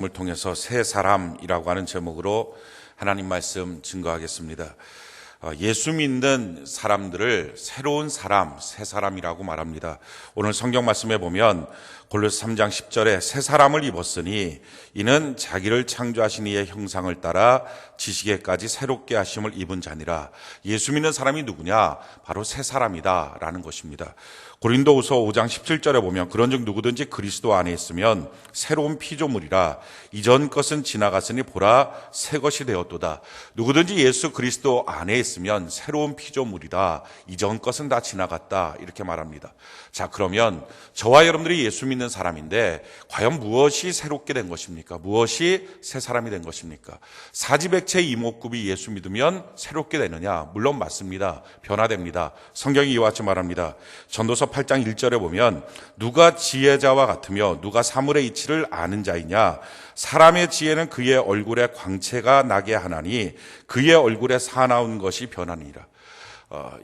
을 통해서 새 사람이라고 하는 제목으로 하나님 말씀 증거하겠습니다. 예수 믿는 사람들을 새로운 사람, 새 사람이라고 말합니다. 오늘 성경 말씀에 보면 골로새 3장 10절에 새 사람을 입었으니 이는 자기를 창조하신 이의 형상을 따라 지식에까지 새롭게 하심을 입은 자니라. 예수 믿는 사람이 누구냐? 바로 새 사람이다 라는 것입니다. 고린도후서 5장 17절에 보면 그런즉 누구든지 그리스도 안에 있으면 새로운 피조물이라 이전 것은 지나갔으니 보라 새 것이 되었도다. 누구든지 예수 그리스도 안에 있으면 새로운 피조물이다. 이전 것은 다 지나갔다. 이렇게 말합니다. 자, 그러면 저와 여러분들이 예수 믿는 사람인데 과연 무엇이 새롭게 된 것입니까? 무엇이 새 사람이 된 것입니까? 사지백체 이목구비 예수 믿으면 새롭게 되느냐? 물론 맞습니다. 변화됩니다. 성경이 이와 같이 말합니다. 전도서 8장 1절에 보면 누가 지혜자와 같으며 누가 사물의 이치를 아는 자이냐? 사람의 지혜는 그의 얼굴에 광채가 나게 하나니 그의 얼굴에 사나운 것이 변하니라.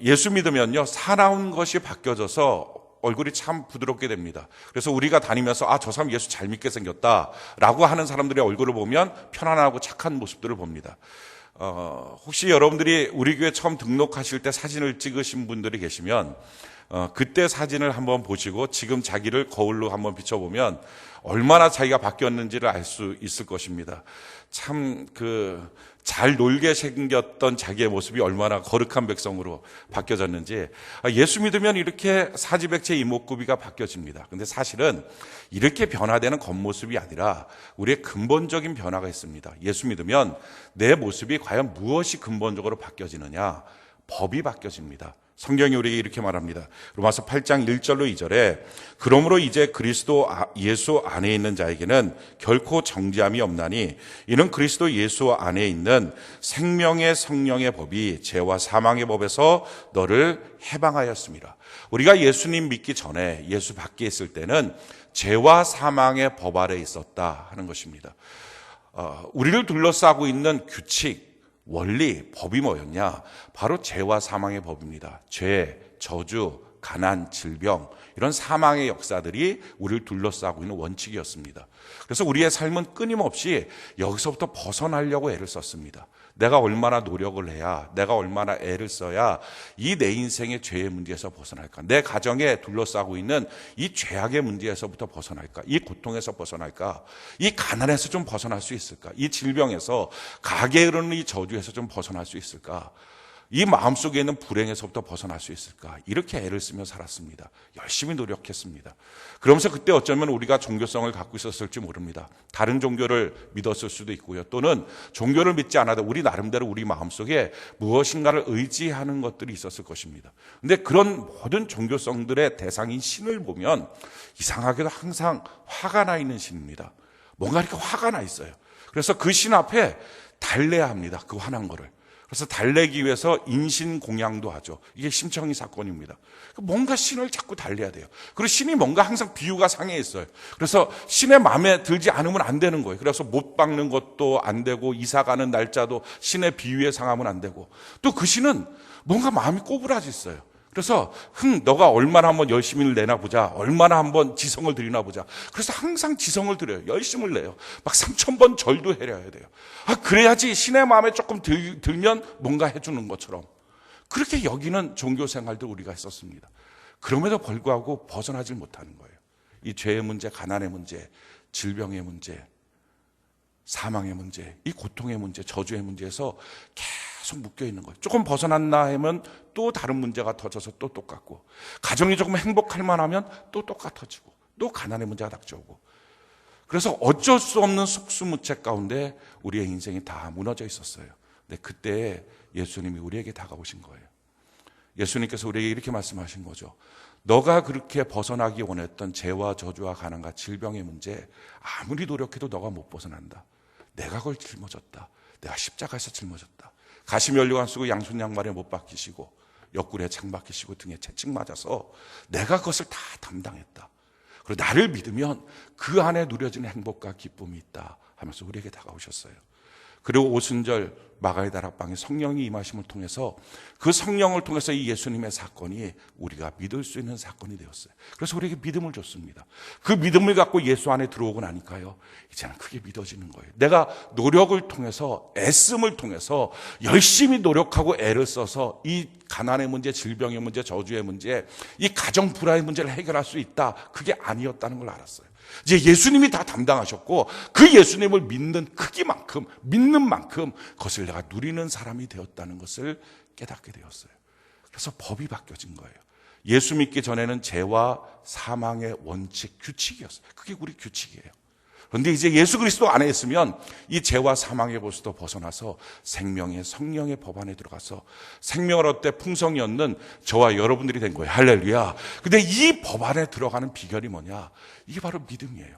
예수 믿으면요, 사나운 것이 바뀌어져서 얼굴이 참 부드럽게 됩니다. 그래서 우리가 다니면서 저 사람 예수 잘 믿게 생겼다라고 하는 사람들의 얼굴을 보면 편안하고 착한 모습들을 봅니다. 혹시 여러분들이 우리 교회 처음 등록하실 때 사진을 찍으신 분들이 계시면 그때 사진을 한번 보시고 지금 자기를 거울로 한번 비춰보면 얼마나 자기가 바뀌었는지를 알 수 있을 것입니다. 참 잘 놀게 생겼던 자기의 모습이 얼마나 거룩한 백성으로 바뀌어졌는지. 예수 믿으면 이렇게 사지백체 이목구비가 바뀌어집니다. 근데 사실은 이렇게 변화되는 겉모습이 아니라 우리의 근본적인 변화가 있습니다. 예수 믿으면 내 모습이 과연 무엇이 근본적으로 바뀌어지느냐? 법이 바뀌어집니다. 성경이 우리에게 이렇게 말합니다. 로마서 8장 1절로 2절에 그러므로 이제 그리스도 예수 안에 있는 자에게는 결코 정죄함이 없나니 이는 그리스도 예수 안에 있는 생명의 성령의 법이 죄와 사망의 법에서 너를 해방하였습니다. 우리가 예수님 믿기 전에 예수 밖에 있을 때는 죄와 사망의 법 아래 있었다 하는 것입니다. 우리를 둘러싸고 있는 규칙, 원리, 법이 뭐였냐? 바로 죄와 사망의 법입니다. 죄, 저주, 가난, 질병, 이런 사망의 역사들이 우리를 둘러싸고 있는 원칙이었습니다. 그래서 우리의 삶은 끊임없이 여기서부터 벗어나려고 애를 썼습니다. 내가 얼마나 노력을 해야, 내가 얼마나 애를 써야 이 내 인생의 죄의 문제에서 벗어날까? 내 가정에 둘러싸고 있는 이 죄악의 문제에서부터 벗어날까? 이 고통에서 벗어날까? 이 가난에서 좀 벗어날 수 있을까? 이 질병에서, 가게에 이르는 이 저주에서 좀 벗어날 수 있을까? 이 마음속에 있는 불행에서부터 벗어날 수 있을까? 이렇게 애를 쓰며 살았습니다. 열심히 노력했습니다. 그러면서 그때 어쩌면 우리가 종교성을 갖고 있었을지 모릅니다. 다른 종교를 믿었을 수도 있고요. 또는 종교를 믿지 않아도 우리 나름대로 우리 마음속에 무엇인가를 의지하는 것들이 있었을 것입니다. 근데 그런 모든 종교성들의 대상인 신을 보면 이상하게도 항상 화가 나 있는 신입니다. 뭔가 이렇게 화가 나 있어요. 그래서 그 신 앞에 달래야 합니다. 그 화난 거를. 그래서 달래기 위해서 인신공양도 하죠. 이게 심청이 사건입니다. 뭔가 신을 자꾸 달래야 돼요. 그리고 신이 뭔가 항상 비유가 상해 있어요. 그래서 신의 마음에 들지 않으면 안 되는 거예요. 그래서 못 박는 것도 안 되고 이사 가는 날짜도 신의 비유에 상하면 안 되고, 또 그 신은 뭔가 마음이 꼬부라졌어요. 그래서 너가 얼마나 한번 열심히 내나 보자, 얼마나 한번 지성을 들이나 보자. 그래서 항상 지성을 들여요. 열심을 내요. 막 3,000번 절도 해야 돼요. 그래야지 신의 마음에 조금 들면 뭔가 해주는 것처럼. 그렇게 여기는 종교 생활도 우리가 했었습니다. 그럼에도 불구하고 벗어나질 못하는 거예요. 이 죄의 문제, 가난의 문제, 질병의 문제, 사망의 문제, 이 고통의 문제, 저주의 문제에서 계속 묶여있는 거예요. 조금 벗어났나 하면 또 다른 문제가 터져서 또 똑같고, 가정이 조금 행복할 만하면 또 똑같아지고, 또 가난의 문제가 닥쳐오고. 그래서 어쩔 수 없는 속수무책 가운데 우리의 인생이 다 무너져 있었어요. 근데 그때 예수님이 우리에게 다가오신 거예요. 예수님께서 우리에게 이렇게 말씀하신 거죠. 너가 그렇게 벗어나기 원했던 죄와 저주와 가난과 질병의 문제, 아무리 노력해도 너가 못 벗어난다. 내가 그걸 짊어졌다. 내가 십자가에서 짊어졌다. 가시면류관 쓰고 양손 양말에 못 박히시고 옆구리에 창 박히시고 등에 채찍 맞아서 내가 그것을 다 담당했다. 그리고 나를 믿으면 그 안에 누려지는 행복과 기쁨이 있다 하면서 우리에게 다가오셨어요. 그리고 오순절 마가의 다락방에 성령이 임하심을 통해서 그 성령을 통해서 이 예수님의 사건이 우리가 믿을 수 있는 사건이 되었어요. 그래서 우리에게 믿음을 줬습니다. 그 믿음을 갖고 예수 안에 들어오고 나니까요, 이제는 그게 믿어지는 거예요. 내가 노력을 통해서, 애씀을 통해서 열심히 노력하고 애를 써서 이 가난의 문제, 질병의 문제, 저주의 문제, 이 가정 불화의 문제를 해결할 수 있다, 그게 아니었다는 걸 알았어요. 이제 예수님이 다 담당하셨고 그 예수님을 믿는 크기만큼, 믿는 만큼 그것을 내가 누리는 사람이 되었다는 것을 깨닫게 되었어요. 그래서 법이 바뀌어진 거예요. 예수 믿기 전에는 죄와 사망의 원칙, 규칙이었어요. 그게 우리 규칙이에요. 그런데 이제 예수 그리스도 안에 있으면 이 죄와 사망의 법에서 벗어나서 생명의 성령의 법 안에 들어가서 생명을 얻되 풍성히 얻는 저와 여러분들이 된 거예요. 할렐루야. 근데 이 법 안에 들어가는 비결이 뭐냐? 이게 바로 믿음이에요.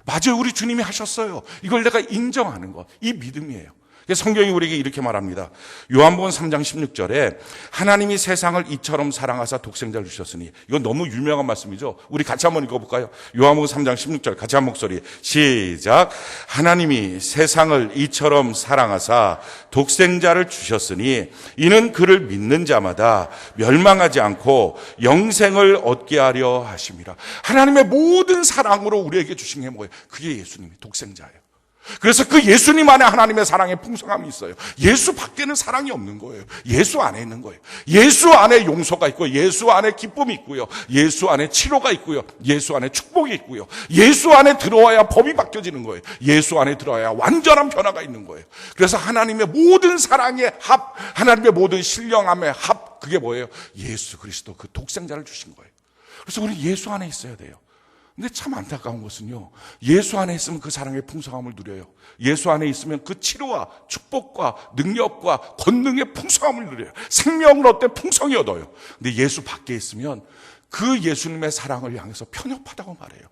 맞아요. 우리 주님이 하셨어요. 이걸 내가 인정하는 것. 이 믿음이에요. 성경이 우리에게 이렇게 말합니다. 요한복음 3장 16절에 하나님이 세상을 이처럼 사랑하사 독생자를 주셨으니, 이건 너무 유명한 말씀이죠. 우리 같이 한번 읽어볼까요? 요한복음 3장 16절 같이 한 목소리 시작. 하나님이 세상을 이처럼 사랑하사 독생자를 주셨으니 이는 그를 믿는 자마다 멸망하지 않고 영생을 얻게 하려 하심이라. 하나님의 모든 사랑으로 우리에게 주신 게 뭐예요? 그게 예수님이 독생자예요. 그래서 그 예수님 안에 하나님의 사랑의 풍성함이 있어요. 예수 밖에는 사랑이 없는 거예요. 예수 안에 있는 거예요. 예수 안에 용서가 있고, 예수 안에 기쁨이 있고요, 예수 안에 치료가 있고요, 예수 안에 축복이 있고요, 예수 안에 들어와야 법이 바뀌어지는 거예요. 예수 안에 들어와야 완전한 변화가 있는 거예요. 그래서 하나님의 모든 사랑의 합, 하나님의 모든 신령함의 합, 그게 뭐예요? 예수 그리스도 그 독생자를 주신 거예요. 그래서 우리 예수 안에 있어야 돼요. 근데 참 안타까운 것은요, 예수 안에 있으면 그 사랑의 풍성함을 누려요. 예수 안에 있으면 그 치료와 축복과 능력과 권능의 풍성함을 누려요. 생명을 얻되 풍성히 얻어요. 근데 예수 밖에 있으면 그 예수님의 사랑을 향해서 편협하다고 말해요.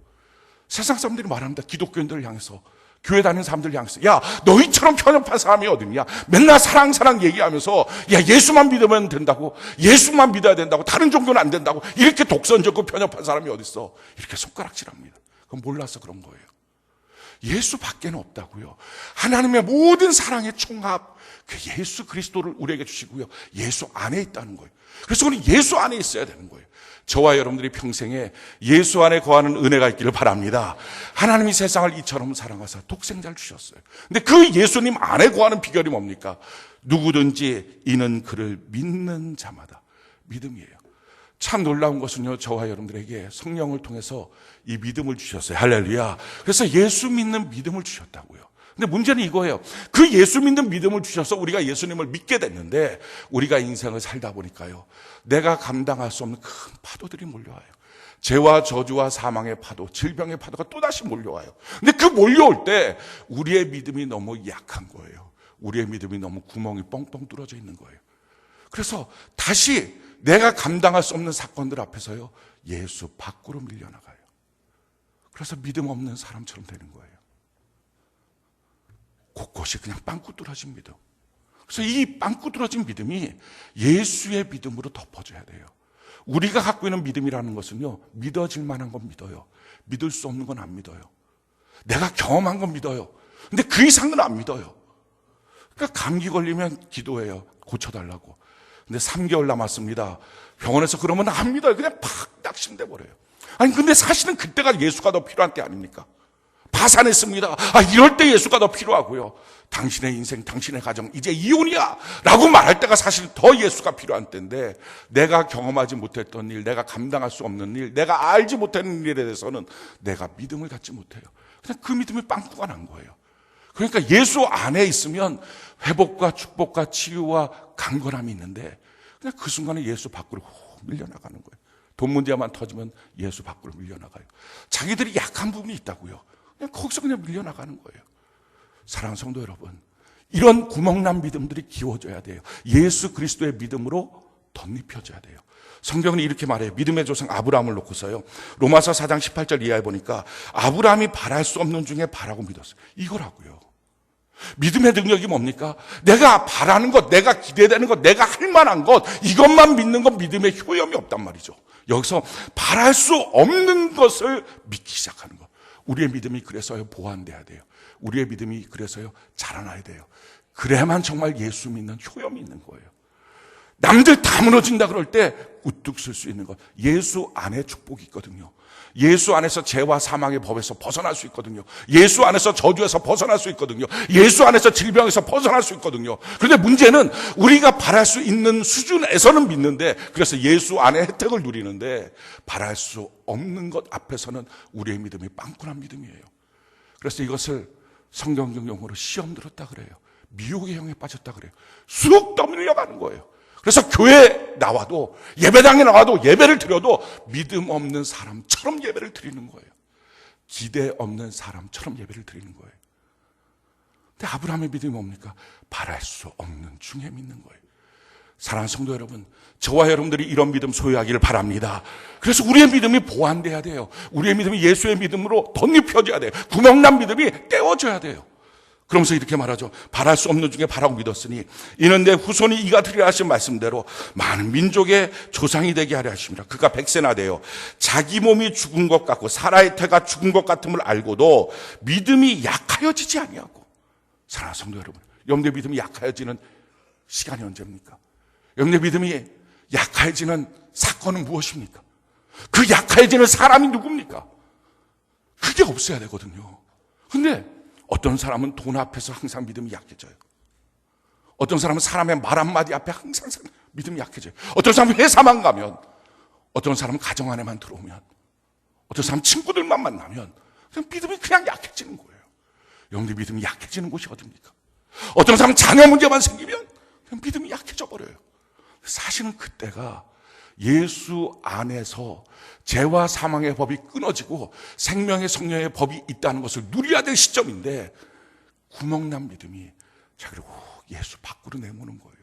세상 사람들이 말합니다. 기독교인들을 향해서, 교회 다니는 사람들 향해서, 야, 너희처럼 편협한 사람이 어딨냐? 맨날 사랑 얘기하면서, 야, 예수만 믿으면 된다고, 예수만 믿어야 된다고, 다른 종교는 안 된다고, 이렇게 독선적고 편협한 사람이 어딨어? 이렇게 손가락질합니다. 그건 몰라서 그런 거예요. 예수 밖에는 없다고요. 하나님의 모든 사랑의 총합, 그 예수 그리스도를 우리에게 주시고요, 예수 안에 있다는 거예요. 그래서 우리는 예수 안에 있어야 되는 거예요. 저와 여러분들이 평생에 예수 안에 거하는 은혜가 있기를 바랍니다. 하나님이 세상을 이처럼 사랑하사 독생자를 주셨어요. 근데 그 예수님 안에 거하는 비결이 뭡니까? 누구든지 이는 그를 믿는 자마다. 믿음이에요. 참 놀라운 것은요, 저와 여러분들에게 성령을 통해서 이 믿음을 주셨어요. 할렐루야. 그래서 예수 믿는 믿음을 주셨다고요. 근데 문제는 이거예요. 그 예수 믿는 믿음을 주셔서 우리가 예수님을 믿게 됐는데, 우리가 인생을 살다 보니까요, 내가 감당할 수 없는 큰 파도들이 몰려와요. 죄와 저주와 사망의 파도, 질병의 파도가 또다시 몰려와요. 근데 그 몰려올 때 우리의 믿음이 너무 약한 거예요. 우리의 믿음이 너무 구멍이 뻥뻥 뚫어져 있는 거예요. 그래서 다시 내가 감당할 수 없는 사건들 앞에서요, 예수 밖으로 밀려나가요. 그래서 믿음 없는 사람처럼 되는 거예요. 곳곳이 그냥 빵꾸 뚫어진 믿음. 그래서 이 빵꾸 뚫어진 믿음이 예수의 믿음으로 덮어져야 돼요. 우리가 갖고 있는 믿음이라는 것은요, 믿어질 만한 건 믿어요. 믿을 수 없는 건 안 믿어요. 내가 경험한 건 믿어요. 근데 그 이상은 안 믿어요. 그러니까 감기 걸리면 기도해요. 고쳐달라고. 근데 3개월 남았습니다. 병원에서 그러면 안 믿어요. 그냥 팍 낙심돼 버려요. 아니, 근데 사실은 그때가 예수가 더 필요한 때 아닙니까? 파산했습니다. 이럴 때 예수가 더 필요하고요. 당신의 인생, 당신의 가정, 이제 이혼이야! 라고 말할 때가 사실 더 예수가 필요한 때인데, 내가 경험하지 못했던 일, 내가 감당할 수 없는 일, 내가 알지 못하는 일에 대해서는 내가 믿음을 갖지 못해요. 그냥 그 믿음이 빵꾸가 난 거예요. 그러니까 예수 안에 있으면 회복과 축복과 치유와 강건함이 있는데, 그냥 그 순간에 예수 밖으로 밀려나가는 거예요. 돈 문제만 터지면 예수 밖으로 밀려나가요. 자기들이 약한 부분이 있다고요. 그냥 거기서 그냥 밀려나가는 거예요. 사랑하는 성도 여러분, 이런 구멍난 믿음들이 기워져야 돼요. 예수 그리스도의 믿음으로 덧입혀져야 돼요. 성경은 이렇게 말해요. 믿음의 조상 아브라함을 놓고서요, 로마서 4장 18절 이하에 보니까 아브라함이 바랄 수 없는 중에 바라고 믿었어요. 이거라고요. 믿음의 능력이 뭡니까? 내가 바라는 것, 내가 기대되는 것, 내가 할 만한 것, 이것만 믿는 건 믿음의 효염이 없단 말이죠. 여기서 바랄 수 없는 것을 믿기 시작하는 것. 우리의 믿음이 그래서 보완돼야 돼요. 우리의 믿음이 그래서요 자라나야 돼요. 그래야만 정말 예수 믿는 효염이 있는 거예요. 남들 다 무너진다 그럴 때 우뚝 설 수 있는 것, 예수 안에 축복이 있거든요. 예수 안에서 죄와 사망의 법에서 벗어날 수 있거든요. 예수 안에서 저주에서 벗어날 수 있거든요. 예수 안에서 질병에서 벗어날 수 있거든요. 그런데 문제는 우리가 바랄 수 있는 수준에서는 믿는데, 그래서 예수 안의 혜택을 누리는데 바랄 수 없는 것 앞에서는 우리의 믿음이 빵꾸난 믿음이에요. 그래서 이것을 성경적 용어로 시험 들었다 그래요. 미혹의 형에 빠졌다 그래요. 쑥 떠밀려가는 거예요. 그래서 교회에 나와도, 예배당에 나와도, 예배를 드려도 믿음 없는 사람처럼 예배를 드리는 거예요. 기대 없는 사람처럼 예배를 드리는 거예요. 근데 아브라함의 믿음이 뭡니까? 바랄 수 없는 중에 믿는 거예요. 사랑하는 성도 여러분, 저와 여러분들이 이런 믿음 소유하기를 바랍니다. 그래서 우리의 믿음이 보완돼야 돼요. 우리의 믿음이 예수의 믿음으로 덧입혀져야 돼요. 구멍난 믿음이 떼어져야 돼요. 그러면서 이렇게 말하죠. 바랄 수 없는 중에 바라고 믿었으니 이는 내 후손이 이가 되리라 하신 말씀대로 많은 민족의 조상이 되게 하려 하십니다. 그가 100세나 되어 자기 몸이 죽은 것 같고 사라의 태가 죽은 것 같음을 알고도 믿음이 약하여지지 아니하고. 사랑하는 성도 여러분, 여러분의 믿음이 약하여지는 시간이 언제입니까? 여러분의 믿음이 약해지는 사건은 무엇입니까? 그 약해지는 사람이 누굽니까? 그게 없어야 되거든요. 근데 어떤 사람은 돈 앞에서 항상 믿음이 약해져요. 어떤 사람은 사람의 말 한마디 앞에 항상 믿음이 약해져요. 어떤 사람은 회사만 가면, 어떤 사람은 가정 안에만 들어오면, 어떤 사람은 친구들만 만나면 그냥 믿음이 그냥 약해지는 거예요. 여러분들 믿음이 약해지는 곳이 어디입니까? 어떤 사람은 자녀 문제만 생기면 그냥 믿음이 약해져 버려요. 사실은 그때가 예수 안에서 죄와 사망의 법이 끊어지고 생명의 성령의 법이 있다는 것을 누려야 될 시점인데, 구멍난 믿음이 자기를 예수 밖으로 내모는 거예요.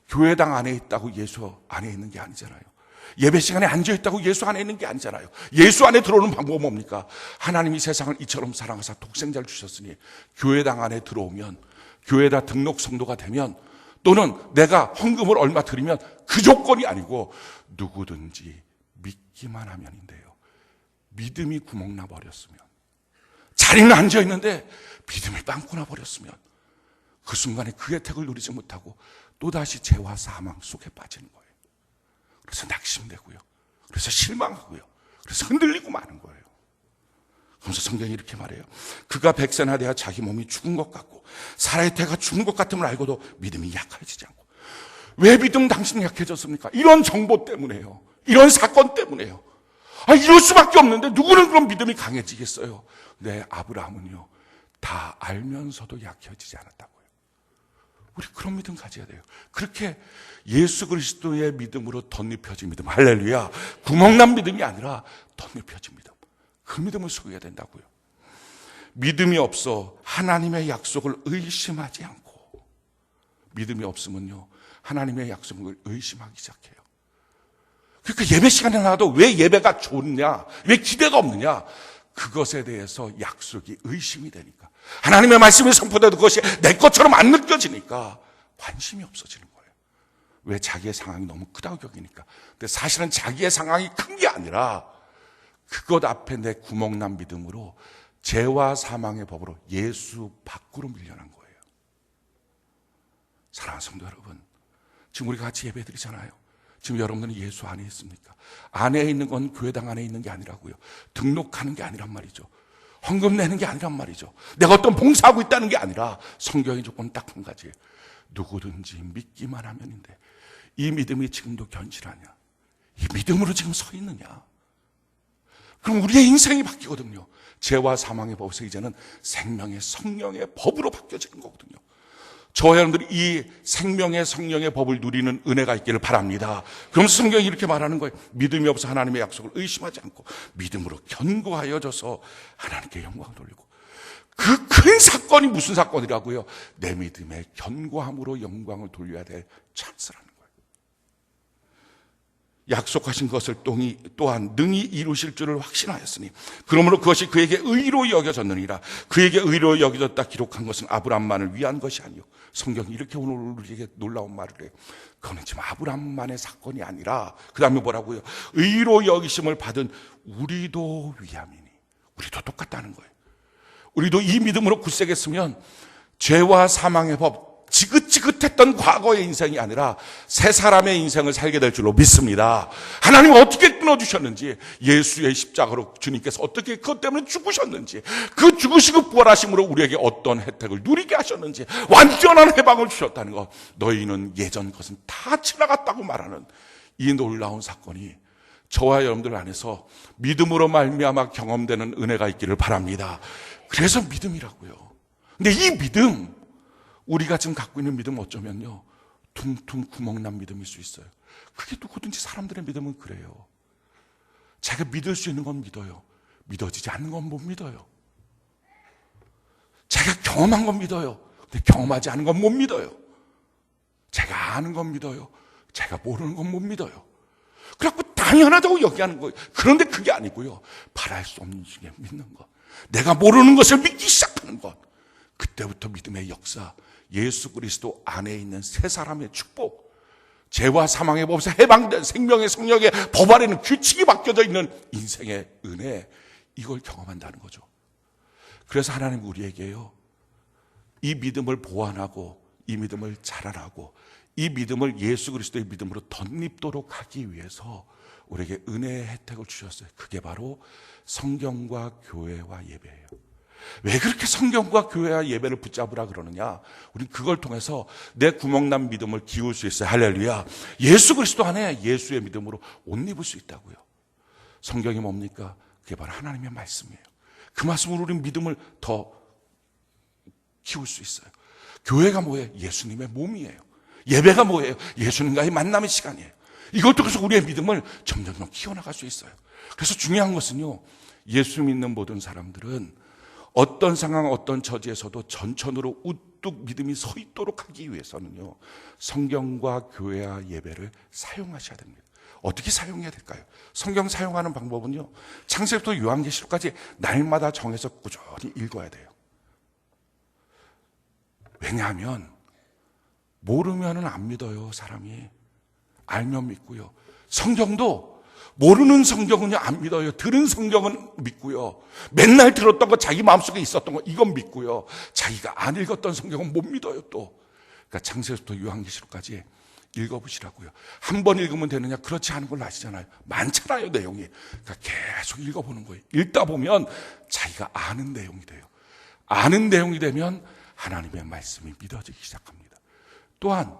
교회당 안에 있다고 예수 안에 있는 게 아니잖아요. 예배 시간에 앉아있다고 예수 안에 있는 게 아니잖아요. 예수 안에 들어오는 방법은 뭡니까? 하나님이 세상을 이처럼 사랑하사 독생자를 주셨으니 교회당 안에 들어오면, 교회다 등록 성도가 되면, 또는 내가 헌금을 얼마 드리면 그 조건이 아니고 누구든지 믿기만 하면인데요. 믿음이 구멍나 버렸으면, 자리는 앉아있는데 믿음이 빵꾸나 버렸으면 그 순간에 그 혜택을 누리지 못하고 또다시 죄와 사망 속에 빠지는 거예요. 그래서 낙심되고요. 그래서 실망하고요. 그래서 흔들리고 마는 거예요. 그래서 성경이 이렇게 말해요. 그가 100세나 돼야 자기 몸이 죽은 것 같고 사라의 태가 죽은 것 같음을 알고도 믿음이 약해지지 않고. 왜 믿음 당신이 약해졌습니까? 이런 정보 때문에요. 이런 사건 때문에요. 이럴 수밖에 없는데 누구는 그런 믿음이 강해지겠어요? 네, 아브라함은요 다 알면서도 약해지지 않았다고요. 우리 그런 믿음 가져야 돼요. 그렇게 예수 그리스도의 믿음으로 덧입혀진 믿음, 할렐루야, 구멍난 믿음이 아니라 덧입혀진 믿음, 그 믿음을 소유해야 된다고요. 믿음이 없어 하나님의 약속을 의심하지 않고, 믿음이 없으면요 하나님의 약속을 의심하기 시작해요. 그러니까 예배 시간에 나와도 왜 예배가 좋냐, 왜 기대가 없느냐, 그것에 대해서 약속이 의심이 되니까, 하나님의 말씀이 선포돼도 그것이 내 것처럼 안 느껴지니까 관심이 없어지는 거예요. 왜? 자기의 상황이 너무 크다고 여기니까. 근데 사실은 자기의 상황이 큰 게 아니라 그것 앞에 내 구멍난 믿음으로 죄와 사망의 법으로 예수 밖으로 밀려난 거예요. 사랑하는 성도 여러분, 지금 우리가 같이 예배 드리잖아요. 지금 여러분들은 예수 안에 있습니까? 안에 있는 건 교회당 안에 있는 게 아니라고요. 등록하는 게 아니란 말이죠. 헌금 내는 게 아니란 말이죠. 내가 어떤 봉사하고 있다는 게 아니라 성경의 조건 딱 한 가지예요. 누구든지 믿기만 하면인데, 이 믿음이 지금도 견실하냐? 이 믿음으로 지금 서 있느냐? 그럼 우리의 인생이 바뀌거든요. 죄와 사망의 법에서 이제는 생명의 성령의 법으로 바뀌어지는 거거든요. 저와 여러분들이 이 생명의 성령의 법을 누리는 은혜가 있기를 바랍니다. 그러면서 성경이 이렇게 말하는 거예요. 믿음이 없어 하나님의 약속을 의심하지 않고 믿음으로 견고하여져서 하나님께 영광을 돌리고. 그 큰 사건이 무슨 사건이라고요? 내 믿음의 견고함으로 영광을 돌려야 될 찬스라는 거예요. 약속하신 것을 또한 능히 이루실 줄을 확신하였으니 그러므로 그것이 그에게 의로 여겨졌느니라. 그에게 의로 여겨졌다 기록한 것은 아브라함만을 위한 것이 아니요. 성경이 이렇게 오늘 우리에게 놀라운 말을 해요. 그거는 지금 아브라함만의 사건이 아니라 그 다음에 뭐라고요? 의로 여기심을 받은 우리도 위함이니. 우리도 똑같다는 거예요. 우리도 이 믿음으로 굳세게 쓰면 죄와 사망의 법, 지긋지긋했던 과거의 인생이 아니라 새 사람의 인생을 살게 될 줄로 믿습니다. 하나님은 어떻게 끊어주셨는지, 예수의 십자가로 주님께서 어떻게 그것 때문에 죽으셨는지, 그 죽으시고 부활하심으로 우리에게 어떤 혜택을 누리게 하셨는지, 완전한 해방을 주셨다는 것, 너희는 예전 것은 다 지나갔다고 말하는 이 놀라운 사건이 저와 여러분들 안에서 믿음으로 말미암아 경험되는 은혜가 있기를 바랍니다. 그래서 믿음이라고요. 근데 이 믿음, 우리가 지금 갖고 있는 믿음은 어쩌면요, 퉁퉁 구멍난 믿음일 수 있어요. 그게 누구든지 사람들의 믿음은 그래요. 자기가 믿을 수 있는 건 믿어요. 믿어지지 않는 건 못 믿어요. 자기가 경험한 건 믿어요. 근데 경험하지 않은 건 못 믿어요. 제가 아는 건 믿어요. 제가 모르는 건 못 믿어요. 그래갖고 당연하다고 여기하는 거예요. 그런데 그게 아니고요, 바랄 수 없는 중에 믿는 것, 내가 모르는 것을 믿기 시작하는 것, 그때부터 믿음의 역사, 예수 그리스도 안에 있는 새 사람의 축복, 죄와 사망의 법에서 해방된 생명의 성령의 법 아래는 규칙이 바뀌어져 있는 인생의 은혜, 이걸 경험한다는 거죠. 그래서 하나님 우리에게요, 이 믿음을 보완하고 이 믿음을 자라나고 이 믿음을 예수 그리스도의 믿음으로 덧입도록 하기 위해서 우리에게 은혜의 혜택을 주셨어요. 그게 바로 성경과 교회와 예배예요. 왜 그렇게 성경과 교회와 예배를 붙잡으라 그러느냐? 우리는 그걸 통해서 내 구멍난 믿음을 기울 수 있어요. 할렐루야. 예수 그리스도 안에 예수의 믿음으로 옷 입을 수 있다고요. 성경이 뭡니까? 그게 바로 하나님의 말씀이에요. 그 말씀으로 우리는 믿음을 더 키울 수 있어요. 교회가 뭐예요? 예수님의 몸이에요. 예배가 뭐예요? 예수님과의 만남의 시간이에요. 이걸 통해서 우리의 믿음을 점점 키워나갈 수 있어요. 그래서 중요한 것은요, 예수 믿는 모든 사람들은 어떤 상황, 어떤 처지에서도 전천으로 우뚝 믿음이 서 있도록 하기 위해서는요, 성경과 교회와 예배를 사용하셔야 됩니다. 어떻게 사용해야 될까요? 성경 사용하는 방법은요, 창세기부터 요한계시록까지 날마다 정해서 꾸준히 읽어야 돼요. 왜냐하면 모르면은 안 믿어요, 사람이. 알면 믿고요. 성경도 모르는 성경은요 안 믿어요. 들은 성경은 믿고요. 맨날 들었던 거, 자기 마음속에 있었던 거, 이건 믿고요. 자기가 안 읽었던 성경은 못 믿어요 또. 그러니까 창세기부터 요한계시록까지 읽어보시라고요. 한 번 읽으면 되느냐? 그렇지 않은 걸 아시잖아요. 많잖아요, 내용이. 그러니까 계속 읽어보는 거예요. 읽다 보면 자기가 아는 내용이 돼요. 아는 내용이 되면 하나님의 말씀이 믿어지기 시작합니다. 또한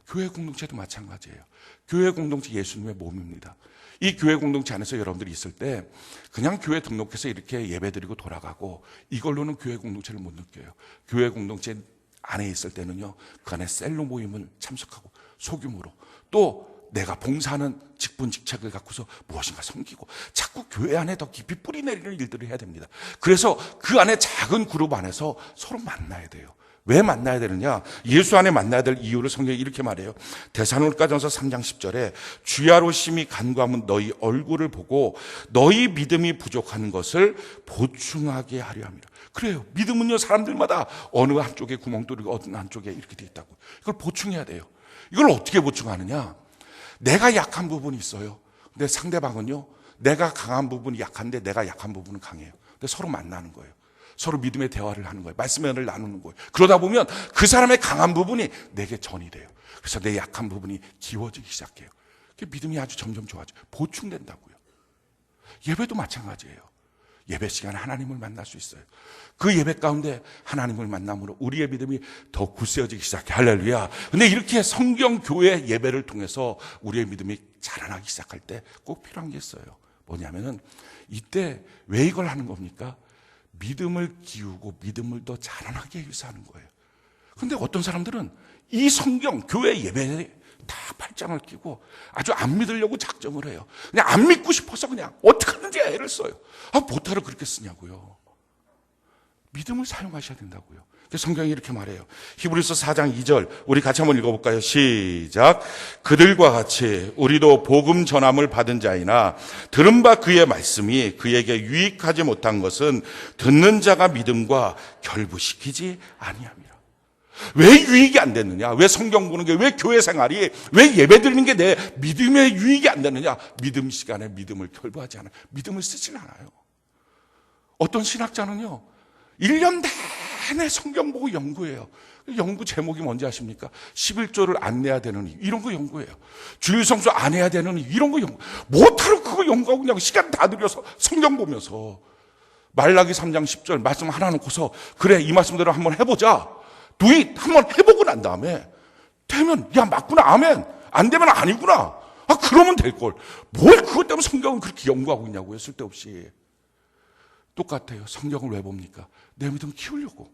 교회 공동체도 마찬가지예요. 교회 공동체 예수님의 몸입니다. 이 교회 공동체 안에서 여러분들이 있을 때 그냥 교회 등록해서 이렇게 예배드리고 돌아가고 이걸로는 교회 공동체를 못 느껴요. 교회 공동체 안에 있을 때는요, 그 안에 셀로 모임을 참석하고 소규모로, 또 내가 봉사하는 직분 직책을 갖고서 무엇인가 섬기고, 자꾸 교회 안에 더 깊이 뿌리 내리는 일들을 해야 됩니다. 그래서 그 안에 작은 그룹 안에서 서로 만나야 돼요. 왜 만나야 되느냐? 예수 안에 만나야 될 이유를 성경이 이렇게 말해요. 데살로니가전서 3장 10절에 주야로 심히 간구하면 너희 얼굴을 보고 너희 믿음이 부족한 것을 보충하게 하려 합니다. 그래요. 믿음은요, 사람들마다 어느 한쪽에 구멍 뚫리고 어느 한쪽에 이렇게 돼 있다고. 이걸 보충해야 돼요. 이걸 어떻게 보충하느냐? 내가 약한 부분이 있어요. 근데 상대방은요, 내가 강한 부분이 약한데 내가 약한 부분은 강해요. 근데 서로 만나는 거예요. 서로 믿음의 대화를 하는 거예요. 말씀의 은혜를 나누는 거예요. 그러다 보면 그 사람의 강한 부분이 내게 전이 돼요. 그래서 내 약한 부분이 기워지기 시작해요. 믿음이 아주 점점 좋아져요. 보충된다고요. 예배도 마찬가지예요. 예배 시간에 하나님을 만날 수 있어요. 그 예배 가운데 하나님을 만남으로 우리의 믿음이 더 굳세어지기 시작해. 할렐루야. 근데 이렇게 성경 교회 예배를 통해서 우리의 믿음이 자라나기 시작할 때 꼭 필요한 게 있어요. 뭐냐면은 이때 왜 이걸 하는 겁니까? 믿음을 기우고 믿음을 더 자라나게 위해서 하는 거예요. 근데 어떤 사람들은 이 성경 교회 예배에 다 팔짱을 끼고 아주 안 믿으려고 작정을 해요. 그냥 안 믿고 싶어서 그냥 어떻게 하는지 애를 써요. 뭐하러 그렇게 쓰냐고요. 믿음을 사용하셔야 된다고요. 성경이 이렇게 말해요. 히브리서 4장 2절 우리 같이 한번 읽어볼까요? 시작. 그들과 같이 우리도 복음 전함을 받은 자이나 들은 바 그의 말씀이 그에게 유익하지 못한 것은 듣는 자가 믿음과 결부시키지 아니함이라. 왜 유익이 안 됐느냐? 왜 성경 보는 게, 왜 교회 생활이, 왜 예배 드리는 게 내 믿음의 유익이 안 됐느냐? 믿음 시간에 믿음을 결부하지 않아요. 믿음을 쓰진 않아요. 어떤 신학자는요, 1년 내내 성경 보고 연구해요. 연구 제목이 뭔지 아십니까? 11조를 안 내야 되는 이유, 이런 거 연구해요. 주일 성수 안 해야 되는 이유, 이런 거 연구. 못하러 그거 연구하고 그냥 시간 다 들여서 성경 보면서 말라기 3장 10절 말씀 하나 놓고서 그래 이 말씀대로 한번 해보자. 두잇 한번 해보고 난 다음에 되면 야 맞구나 아멘, 안 되면 아니구나. 아 그러면 될걸. 뭘 그것 때문에 성경을 그렇게 연구하고 있냐고요. 쓸데없이. 똑같아요. 성경을 왜 봅니까? 내 믿음 키우려고.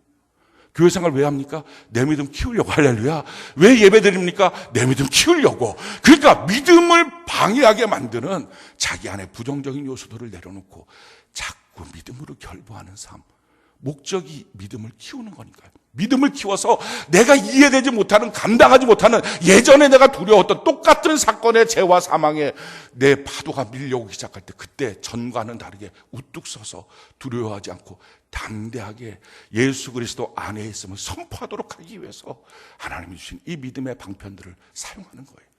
교회 생활 왜 합니까? 내 믿음 키우려고. 할렐루야. 왜 예배 드립니까? 내 믿음 키우려고. 그러니까 믿음을 방해하게 만드는 자기 안에 부정적인 요소들을 내려놓고 자꾸 믿음으로 결부하는 삶. 목적이 믿음을 키우는 거니까요. 믿음을 키워서 내가 이해되지 못하는, 감당하지 못하는, 예전에 내가 두려웠던 똑같은 사건의 죄와 사망에 내 파도가 밀려오기 시작할 때 그때 전과는 다르게 우뚝 서서 두려워하지 않고 담대하게 예수 그리스도 안에 있음을 선포하도록 하기 위해서 하나님이 주신 이 믿음의 방편들을 사용하는 거예요.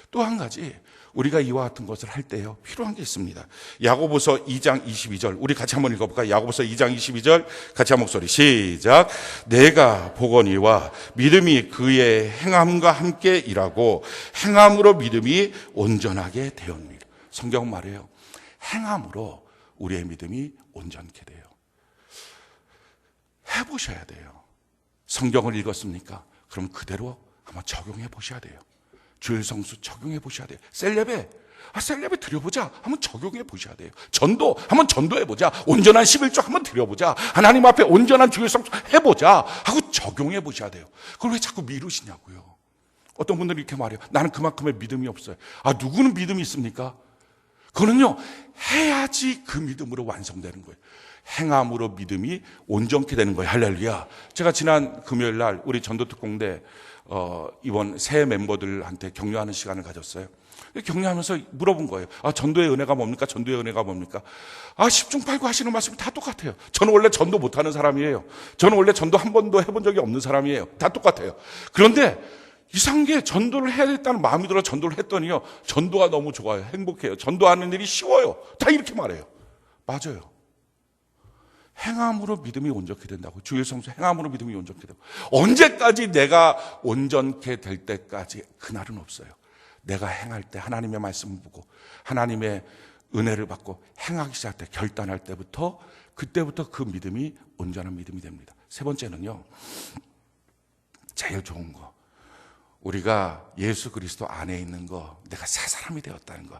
또 한 가지 우리가 이와 같은 것을 할 때요 필요한 게 있습니다. 야고보서 2장 22절 우리 같이 한번 읽어볼까요? 야고보서 2장 22절 같이 한 목소리 시작. 내가 보거니와 믿음이 그의 행함과 함께 일하고 행함으로 믿음이 온전하게 되었느니라. 성경은 말해요. 행함으로 우리의 믿음이 온전케 돼요. 해보셔야 돼요. 성경을 읽었습니까? 그럼 그대로 한번 적용해 보셔야 돼요. 주일 성수 적용해 보셔야 돼요. 셀레베 드려보자. 한번 적용해 보셔야 돼요. 전도 한번 전도해 보자. 온전한 11조 한번 드려보자. 하나님 앞에 온전한 주일 성수 해보자 하고 적용해 보셔야 돼요. 그걸 왜 자꾸 미루시냐고요. 어떤 분들이 이렇게 말해요. 나는 그만큼의 믿음이 없어요. 아 누구는 믿음이 있습니까? 그거는요 해야지 그 믿음으로 완성되는 거예요. 행함으로 믿음이 온전케 되는 거예요. 할렐루야. 제가 지난 금요일 날 우리 전도특공대 이번 새 멤버들한테 격려하는 시간을 가졌어요. 격려하면서 물어본 거예요. 아, 전도의 은혜가 뭡니까? 전도의 은혜가 뭡니까? 아, 10중 8구 하시는 말씀이 다 똑같아요. 저는 원래 전도 못하는 사람이에요. 저는 원래 전도 한 번도 해본 적이 없는 사람이에요. 다 똑같아요. 그런데 이상한 게 전도를 해야겠다는 마음이 들어 전도를 했더니요. 전도가 너무 좋아요. 행복해요. 전도하는 일이 쉬워요. 다 이렇게 말해요. 맞아요. 행함으로 믿음이 온전케 된다고. 주일 성수 행함으로 믿음이 온전케 되고. 언제까지 내가 온전케 될 때까지 그날은 없어요. 내가 행할 때 하나님의 말씀을 보고 하나님의 은혜를 받고 행하기 시작할 때 결단할 때부터 그때부터 그 믿음이 온전한 믿음이 됩니다. 세 번째는요. 제일 좋은 거. 우리가 예수 그리스도 안에 있는 거. 내가 새 사람이 되었다는 것.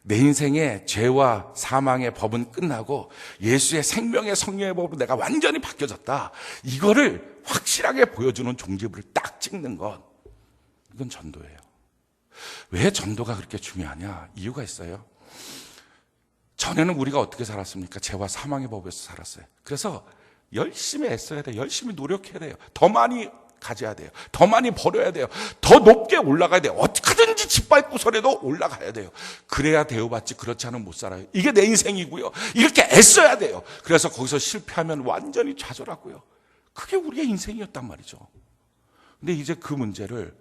내 인생의 죄와 사망의 법은 끝나고 예수의 생명의 성령의 법으로 내가 완전히 바뀌어졌다. 이거를 확실하게 보여주는 종지부를 딱 찍는 것. 이건 전도예요. 왜 전도가 그렇게 중요하냐? 이유가 있어요. 전에는 우리가 어떻게 살았습니까? 죄와 사망의 법에서 살았어요. 그래서 열심히 애써야 돼요. 열심히 노력해야 돼요. 더 많이 가져야 돼요. 더 많이 벌어야 돼요. 더 높게 올라가야 돼요. 어떻게든지 짓밟고서라도 올라가야 돼요. 그래야 대우받지. 그렇지 않으면 못 살아요. 이게 내 인생이고요. 이렇게 애써야 돼요. 그래서 거기서 실패하면 완전히 좌절하고요. 그게 우리의 인생이었단 말이죠. 근데 이제 그 문제를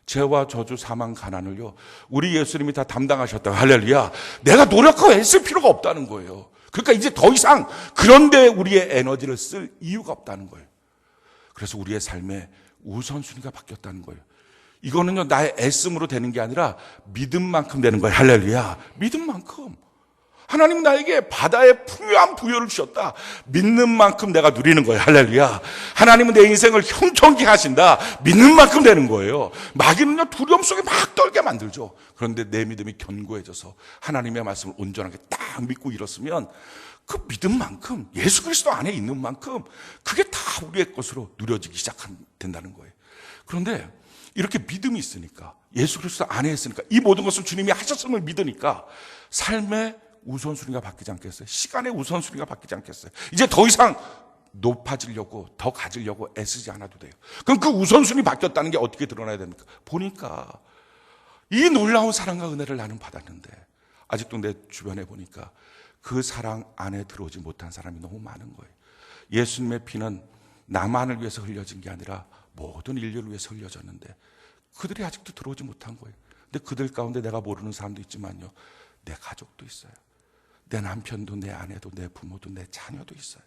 죄와 저주, 사망, 가난을요. 우리 예수님이 다 담당하셨다. 할렐루야. 내가 노력하고 애쓸 필요가 없다는 거예요. 그러니까 이제 더 이상 그런데 우리의 에너지를 쓸 이유가 없다는 거예요. 그래서 우리의 삶에 우선순위가 바뀌었다는 거예요. 이거는요 나의 애씀으로 되는 게 아니라 믿음만큼 되는 거예요. 할렐루야. 믿음만큼. 하나님 나에게 바다의 풍요한 부여를 주셨다. 믿는 만큼 내가 누리는 거예요. 할렐루야. 하나님은 내 인생을 형통케 하신다. 믿는 만큼 되는 거예요. 마귀는요 두려움 속에 막 떨게 만들죠. 그런데 내 믿음이 견고해져서 하나님의 말씀을 온전하게 딱 믿고 일었으면 그 믿음만큼 예수 그리스도 안에 있는 만큼 그게 다 우리의 것으로 누려지기 시작된다는 거예요. 그런데 이렇게 믿음이 있으니까 예수 그리스도 안에 있으니까 이 모든 것을 주님이 하셨음을 믿으니까 삶의 우선순위가 바뀌지 않겠어요? 시간의 우선순위가 바뀌지 않겠어요? 이제 더 이상 높아지려고 더 가지려고 애쓰지 않아도 돼요. 그럼 그 우선순위 바뀌었다는 게 어떻게 드러나야 됩니까? 보니까 이 놀라운 사랑과 은혜를 나는 받았는데 아직도 내 주변에 보니까 그 사랑 안에 들어오지 못한 사람이 너무 많은 거예요. 예수님의 피는 나만을 위해서 흘려진 게 아니라 모든 인류를 위해서 흘려졌는데 그들이 아직도 들어오지 못한 거예요. 근데 그들 가운데 내가 모르는 사람도 있지만요. 내 가족도 있어요. 내 남편도 내 아내도 내 부모도 내 자녀도 있어요.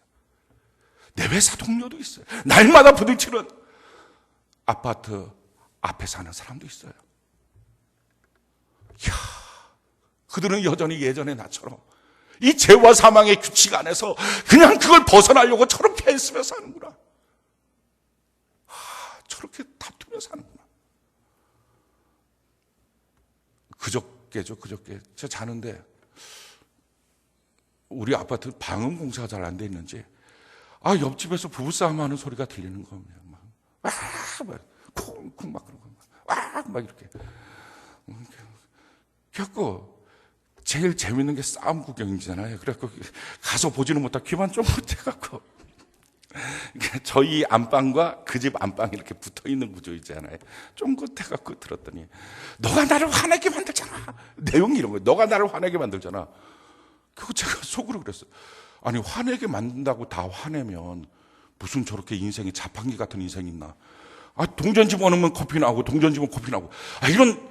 내 회사 동료도 있어요. 날마다 부딪히는 아파트 앞에 사는 사람도 있어요. 이야, 그들은 여전히 예전의 나처럼 이 죄와 사망의 규칙 안에서 그냥 그걸 벗어나려고 저렇게 애쓰며 사는구나. 저렇게 다투며 사는구나. 그저께죠. 제가 자는데 우리 아파트 방음 공사가 잘 안 돼 있는지 옆집에서 부부싸움 하는 소리가 들리는 겁니다. 쿵쿵 막 그러고 막 이렇게. 그래갖고 제일 재밌는 게 싸움 구경이잖아요. 그래갖고 가서 보지는 못하고 귀만 쫑긋 해갖고 저희 안방과 그 집 안방이 이렇게 붙어 있는 구조 있잖아요. 쫑긋 해갖고 들었더니 너가 나를 화내게 만들잖아. 내용이 이런 거예요. 너가 나를 화내게 만들잖아. 그거 제가 속으로 그랬어요. 아니 화내게 만든다고 다 화내면 무슨 저렇게 인생이 자판기 같은 인생이 있나. 동전 집어넣으면 커피 나오고 동전 집어넣으면 커피 나오고 이런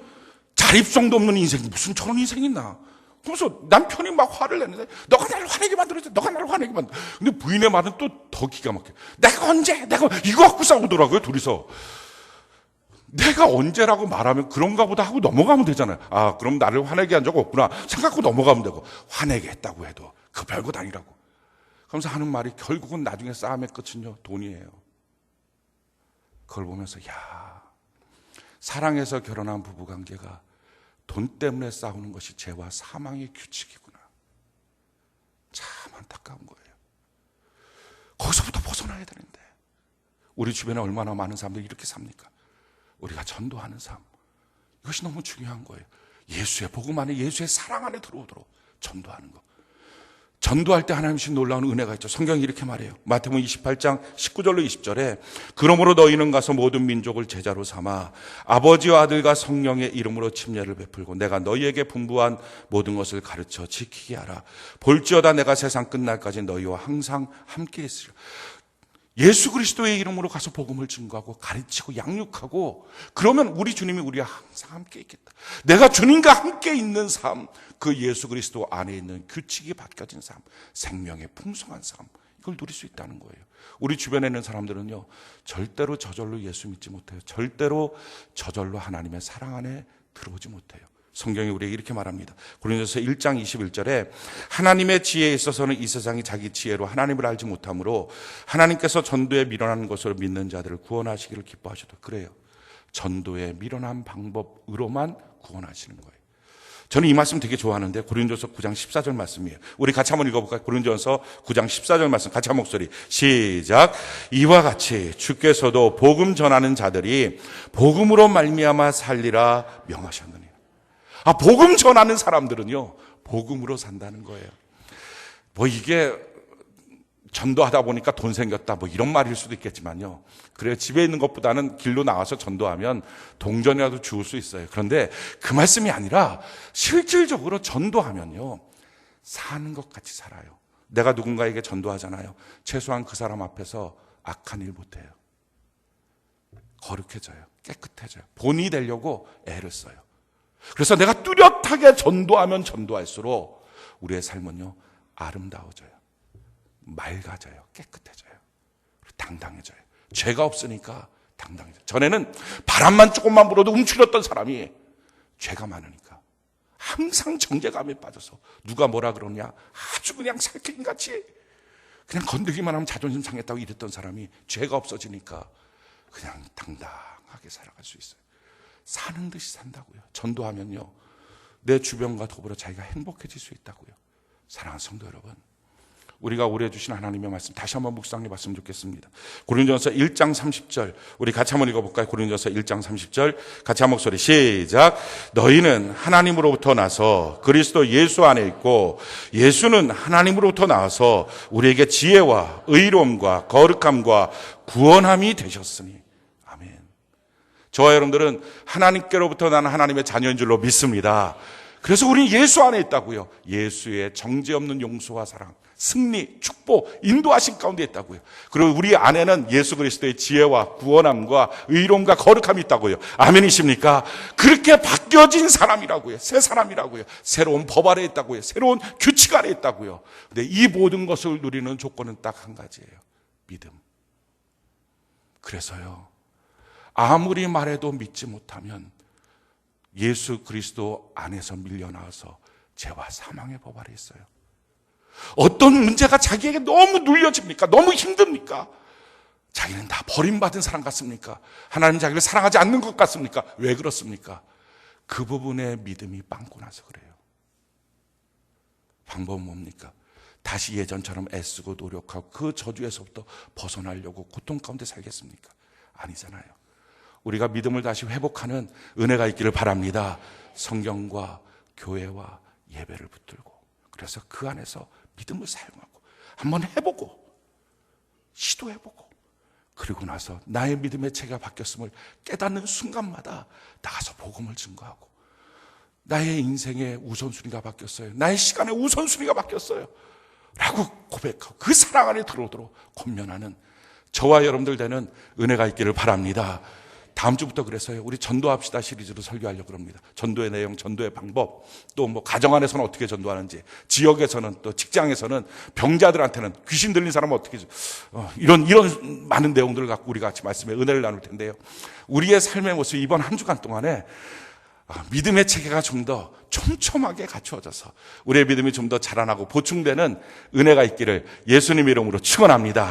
자립성도 없는 인생이 무슨 저런 인생이 있나. 그래서 남편이 막 화를 내는데 너가 나를 화내게 만들었지. 너가 나를 화내게 만들었지. 근데 부인의 말은 또 더 기가 막혀. 내가 언제? 내가 이거 갖고 싸우더라고요. 둘이서. 내가 언제라고 말하면 그런가 보다 하고 넘어가면 되잖아요. 그럼 나를 화내게 한 적 없구나 생각하고 넘어가면 되고, 화내게 했다고 해도 그 별것 아니라고. 그러면서 하는 말이 결국은 나중에 싸움의 끝은요, 돈이에요. 그걸 보면서 사랑해서 결혼한 부부관계가 돈 때문에 싸우는 것이 죄와 사망의 규칙이구나. 참 안타까운 거예요. 거기서부터 벗어나야 되는데 우리 주변에 얼마나 많은 사람들이 이렇게 삽니까? 우리가 전도하는 삶, 이것이 너무 중요한 거예요. 예수의 복음 안에, 예수의 사랑 안에 들어오도록 전도하는 것. 전도할 때 하나님 주신 놀라운 은혜가 있죠. 성경이 이렇게 말해요. 마태복음 28장 19절로 20절에 그러므로 너희는 가서 모든 민족을 제자로 삼아 아버지와 아들과 성령의 이름으로 침례를 베풀고 내가 너희에게 분부한 모든 것을 가르쳐 지키게 하라. 볼지어다 내가 세상 끝날까지 너희와 항상 함께 있으리라. 예수 그리스도의 이름으로 가서 복음을 증거하고 가르치고 양육하고, 그러면 우리 주님이 우리와 항상 함께 있겠다. 내가 주님과 함께 있는 삶, 그 예수 그리스도 안에 있는 규칙이 바뀌어진 삶, 생명의 풍성한 삶, 이걸 누릴 수 있다는 거예요. 우리 주변에 있는 사람들은요, 절대로 저절로 예수 믿지 못해요. 절대로 저절로 하나님의 사랑 안에 들어오지 못해요. 성경이 우리에게 이렇게 말합니다. 고린도서 1장 21절에 하나님의 지혜에 있어서는 이 세상이 자기 지혜로 하나님을 알지 못하므로 하나님께서 전도에 미련한 것으로 믿는 자들을 구원하시기를 기뻐하셔도, 그래요. 전도에 미련한 방법으로만 구원하시는 거예요. 저는 이 말씀 되게 좋아하는데 고린도서 9장 14절 말씀이에요. 우리 같이 한번 읽어볼까요? 고린도서 9장 14절 말씀 같이 한 목소리 시작. 이와 같이 주께서도 복음 전하는 자들이 복음으로 말미암아 살리라 명하셨느니. 복음 전하는 사람들은요, 복음으로 산다는 거예요. 이게 전도하다 보니까 돈 생겼다 이런 말일 수도 있겠지만요, 그래요. 집에 있는 것보다는 길로 나와서 전도하면 동전이라도 주울 수 있어요. 그런데 그 말씀이 아니라 실질적으로 전도하면요, 사는 것 같이 살아요. 내가 누군가에게 전도하잖아요. 최소한 그 사람 앞에서 악한 일 못해요. 거룩해져요. 깨끗해져요. 본이 되려고 애를 써요. 그래서 내가 뚜렷하게 전도하면 전도할수록 우리의 삶은요, 아름다워져요. 맑아져요. 깨끗해져요. 당당해져요. 죄가 없으니까 당당해져요. 전에는 바람만 조금만 불어도 움츠렸던 사람이 죄가 많으니까 항상 정죄감에 빠져서 누가 뭐라 그러냐 아주 그냥 살쾡이같이 그냥 건들기만 하면 자존심 상했다고 이랬던 사람이 죄가 없어지니까 그냥 당당하게 살아갈 수 있어요. 사는 듯이 산다고요. 전도하면요, 내 주변과 더불어 자기가 행복해질 수 있다고요. 사랑하는 성도 여러분, 우리가 오래 주신 하나님의 말씀 다시 한번 묵상해 봤으면 좋겠습니다. 고린도전서 1장 30절 우리 같이 한번 읽어볼까요? 고린도전서 1장 30절 같이 한 목소리 시작. 너희는 하나님으로부터 나서 그리스도 예수 안에 있고 예수는 하나님으로부터 나와서 우리에게 지혜와 의로움과 거룩함과 구원함이 되셨으니. 저와 여러분들은 하나님께로부터 나는 하나님의 자녀인 줄로 믿습니다. 그래서 우리는 예수 안에 있다고요. 예수의 정죄 없는 용서와 사랑, 승리, 축복, 인도하신 가운데 있다고요. 그리고 우리 안에는 예수 그리스도의 지혜와 구원함과 의로움과 거룩함이 있다고요. 아멘이십니까? 그렇게 바뀌어진 사람이라고요. 새 사람이라고요. 새로운 법 아래 있다고요. 새로운 규칙 아래 있다고요. 근데 이 모든 것을 누리는 조건은 딱 한 가지예요. 믿음. 그래서요, 아무리 말해도 믿지 못하면 예수 그리스도 안에서 밀려나와서 죄와 사망의 법 아래 있어요. 어떤 문제가 자기에게 너무 눌려집니까? 너무 힘듭니까? 자기는 다 버림받은 사람 같습니까? 하나님 자기를 사랑하지 않는 것 같습니까? 왜 그렇습니까? 그 부분에 믿음이 빵꾸 나서 그래요. 방법은 뭡니까? 다시 예전처럼 애쓰고 노력하고 그 저주에서부터 벗어나려고 고통 가운데 살겠습니까? 아니잖아요. 우리가 믿음을 다시 회복하는 은혜가 있기를 바랍니다. 성경과 교회와 예배를 붙들고, 그래서 그 안에서 믿음을 사용하고 한번 해보고 시도해보고, 그리고 나서 나의 믿음의 체계가 바뀌었음을 깨닫는 순간마다 나가서 복음을 증거하고, 나의 인생의 우선순위가 바뀌었어요, 나의 시간의 우선순위가 바뀌었어요 라고 고백하고 그 사랑 안에 들어오도록 권면하는 저와 여러분들 되는 은혜가 있기를 바랍니다. 다음 주부터 그래서요, 우리 전도합시다 시리즈로 설교하려고 합니다. 전도의 내용, 전도의 방법, 또 뭐 가정 안에서는 어떻게 전도하는지, 지역에서는, 또 직장에서는, 병자들한테는, 귀신 들린 사람은 어떻게, 이런 많은 내용들을 갖고 우리가 같이 말씀에 은혜를 나눌 텐데요, 우리의 삶의 모습 이번 한 주간 동안에 믿음의 체계가 좀 더 촘촘하게 갖추어져서 우리의 믿음이 좀 더 자라나고 보충되는 은혜가 있기를 예수님 이름으로 축원합니다.